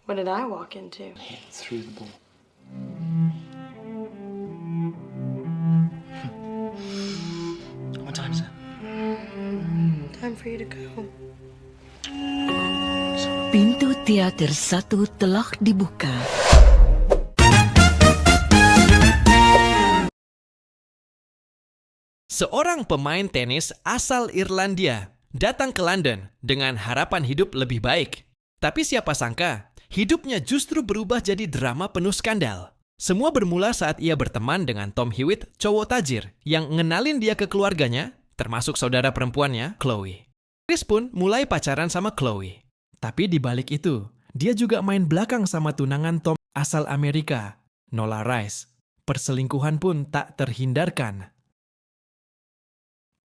What did I walk into? Hit through the ball. What time is it? Time for you to go. Pintu teater 1 telah dibuka. Seorang pemain tenis asal Irlandia datang ke London dengan harapan hidup lebih baik. Tapi siapa sangka, hidupnya justru berubah jadi drama penuh skandal. Semua bermula saat ia berteman dengan Tom Hewitt, cowok tajir, yang ngenalin dia ke keluarganya, termasuk saudara perempuannya, Chloe. Chris pun mulai pacaran sama Chloe. Tapi di balik itu, dia juga main belakang sama tunangan Tom asal Amerika, Nola Rice. Perselingkuhan pun tak terhindarkan.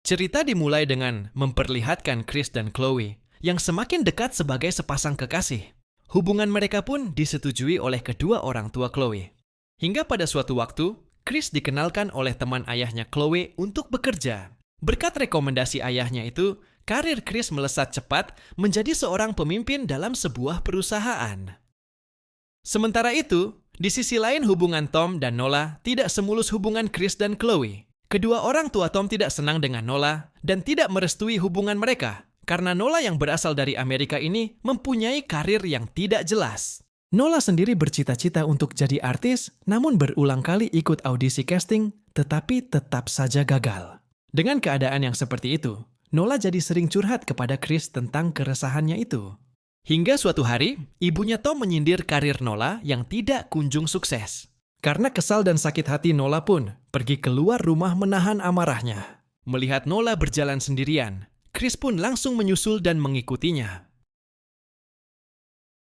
Cerita dimulai dengan memperlihatkan Chris dan Chloe yang semakin dekat sebagai sepasang kekasih. Hubungan mereka pun disetujui oleh kedua orang tua Chloe. Hingga pada suatu waktu, Chris dikenalkan oleh teman ayahnya Chloe untuk bekerja. Berkat rekomendasi ayahnya itu, karir Chris melesat cepat menjadi seorang pemimpin dalam sebuah perusahaan. Sementara itu, di sisi lain hubungan Tom dan Nola tidak semulus hubungan Chris dan Chloe. Kedua orang tua Tom tidak senang dengan Nola dan tidak merestui hubungan mereka karena Nola yang berasal dari Amerika ini mempunyai karir yang tidak jelas. Nola sendiri bercita-cita untuk jadi artis, namun berulang kali ikut audisi casting, tetapi tetap saja gagal. Dengan keadaan yang seperti itu, Nola jadi sering curhat kepada Chris tentang keresahannya itu. Hingga suatu hari, ibunya Tom menyindir karir Nola yang tidak kunjung sukses. Karena kesal dan sakit hati, Nola pun pergi keluar rumah menahan amarahnya. Melihat Nola berjalan sendirian, Chris pun langsung menyusul dan mengikutinya.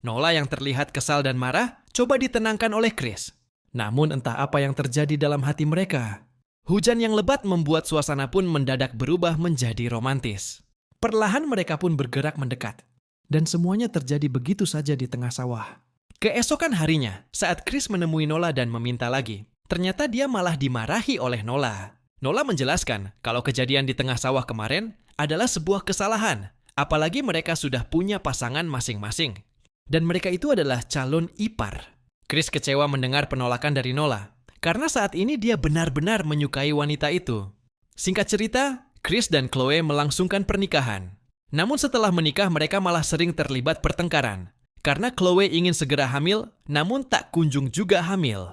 Nola yang terlihat kesal dan marah coba ditenangkan oleh Chris. Namun entah apa yang terjadi dalam hati mereka. Hujan yang lebat membuat suasana pun mendadak berubah menjadi romantis. Perlahan mereka pun bergerak mendekat. Dan semuanya terjadi begitu saja di tengah sawah. Keesokan harinya, saat Chris menemui Nola dan meminta lagi, ternyata dia malah dimarahi oleh Nola. Nola menjelaskan kalau kejadian di tengah sawah kemarin adalah sebuah kesalahan, apalagi mereka sudah punya pasangan masing-masing. Dan mereka itu adalah calon ipar. Chris kecewa mendengar penolakan dari Nola, karena saat ini dia benar-benar menyukai wanita itu. Singkat cerita, Chris dan Chloe melangsungkan pernikahan. Namun setelah menikah mereka malah sering terlibat pertengkaran. Karena Chloe ingin segera hamil, namun tak kunjung juga hamil.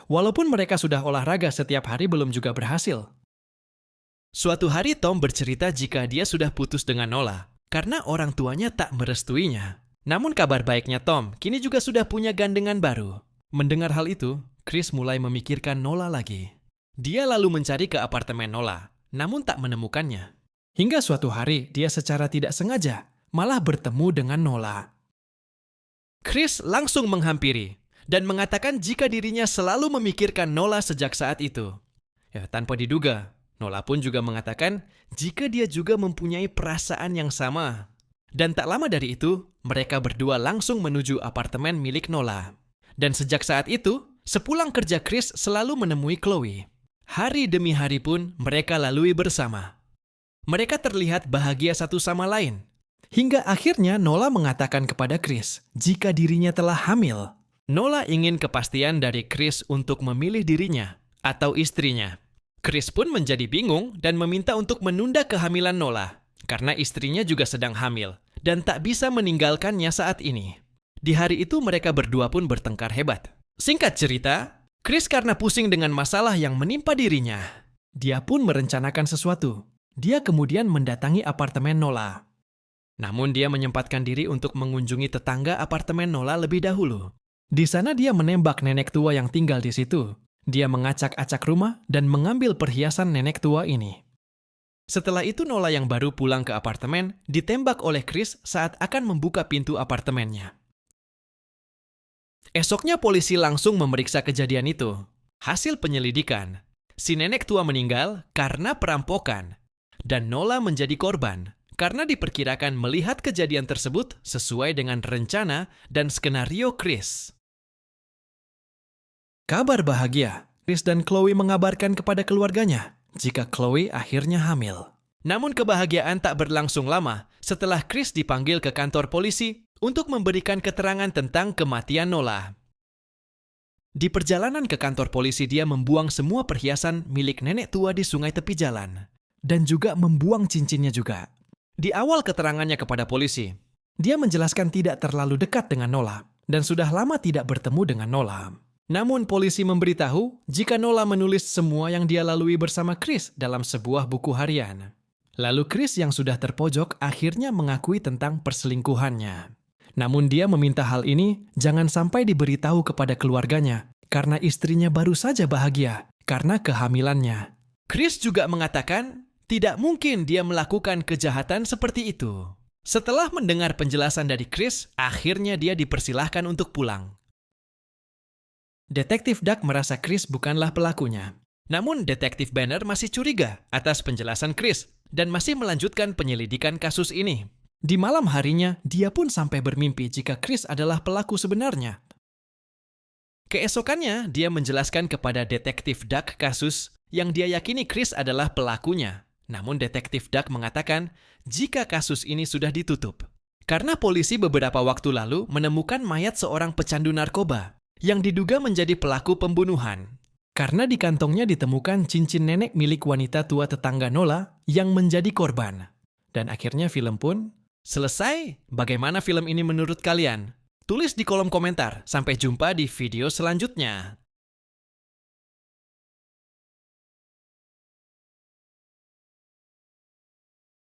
Walaupun mereka sudah olahraga setiap hari belum juga berhasil. Suatu hari Tom bercerita jika dia sudah putus dengan Nola, karena orang tuanya tak merestuinya. Namun kabar baiknya Tom, kini juga sudah punya gandengan baru. Mendengar hal itu, Chris mulai memikirkan Nola lagi. Dia lalu mencari ke apartemen Nola, namun tak menemukannya. Hingga suatu hari, dia secara tidak sengaja malah bertemu dengan Nola. Chris langsung menghampiri dan mengatakan jika dirinya selalu memikirkan Nola sejak saat itu. Tanpa diduga, Nola pun juga mengatakan jika dia juga mempunyai perasaan yang sama. Dan tak lama dari itu, mereka berdua langsung menuju apartemen milik Nola. Dan sejak saat itu, sepulang kerja Chris selalu menemui Chloe. Hari demi hari pun mereka lalui bersama. Mereka terlihat bahagia satu sama lain. Hingga akhirnya Nola mengatakan kepada Chris jika dirinya telah hamil. Nola ingin kepastian dari Chris untuk memilih dirinya atau istrinya. Chris pun menjadi bingung dan meminta untuk menunda kehamilan Nola karena istrinya juga sedang hamil dan tak bisa meninggalkannya saat ini. Di hari itu mereka berdua pun bertengkar hebat. Singkat cerita, Chris karena pusing dengan masalah yang menimpa dirinya, dia pun merencanakan sesuatu. Dia kemudian mendatangi apartemen Nola. Namun dia menyempatkan diri untuk mengunjungi tetangga apartemen Nola lebih dahulu. Di sana dia menembak nenek tua yang tinggal di situ. Dia mengacak-acak rumah dan mengambil perhiasan nenek tua ini. Setelah itu Nola yang baru pulang ke apartemen ditembak oleh Chris saat akan membuka pintu apartemennya. Esoknya polisi langsung memeriksa kejadian itu. Hasil penyelidikan, si nenek tua meninggal karena perampokan dan Nola menjadi korban karena diperkirakan melihat kejadian tersebut sesuai dengan rencana dan skenario Chris. Kabar bahagia, Chris dan Chloe mengabarkan kepada keluarganya jika Chloe akhirnya hamil. Namun kebahagiaan tak berlangsung lama setelah Chris dipanggil ke kantor polisi untuk memberikan keterangan tentang kematian Nola. Di perjalanan ke kantor polisi, dia membuang semua perhiasan milik nenek tua di sungai tepi jalan. Dan juga membuang cincinnya juga. Di awal keterangannya kepada polisi, dia menjelaskan tidak terlalu dekat dengan Nola dan sudah lama tidak bertemu dengan Nola. Namun polisi memberitahu jika Nola menulis semua yang dia lalui bersama Chris dalam sebuah buku harian. Lalu Chris yang sudah terpojok akhirnya mengakui tentang perselingkuhannya. Namun dia meminta hal ini jangan sampai diberitahu kepada keluarganya karena istrinya baru saja bahagia karena kehamilannya. Chris juga mengatakan tidak mungkin dia melakukan kejahatan seperti itu. Setelah mendengar penjelasan dari Chris, akhirnya dia dipersilahkan untuk pulang. Detektif Duck merasa Chris bukanlah pelakunya. Namun Detektif Banner masih curiga atas penjelasan Chris dan masih melanjutkan penyelidikan kasus ini. Di malam harinya, dia pun sampai bermimpi jika Chris adalah pelaku sebenarnya. Keesokannya, dia menjelaskan kepada Detektif Duck kasus yang dia yakini Chris adalah pelakunya. Namun Detektif Duck mengatakan jika kasus ini sudah ditutup. Karena polisi beberapa waktu lalu menemukan mayat seorang pecandu narkoba yang diduga menjadi pelaku pembunuhan. Karena di kantongnya ditemukan cincin nenek milik wanita tua tetangga Nola yang menjadi korban. Dan akhirnya film pun selesai. Bagaimana film ini menurut kalian? Tulis di kolom komentar. Sampai jumpa di video selanjutnya.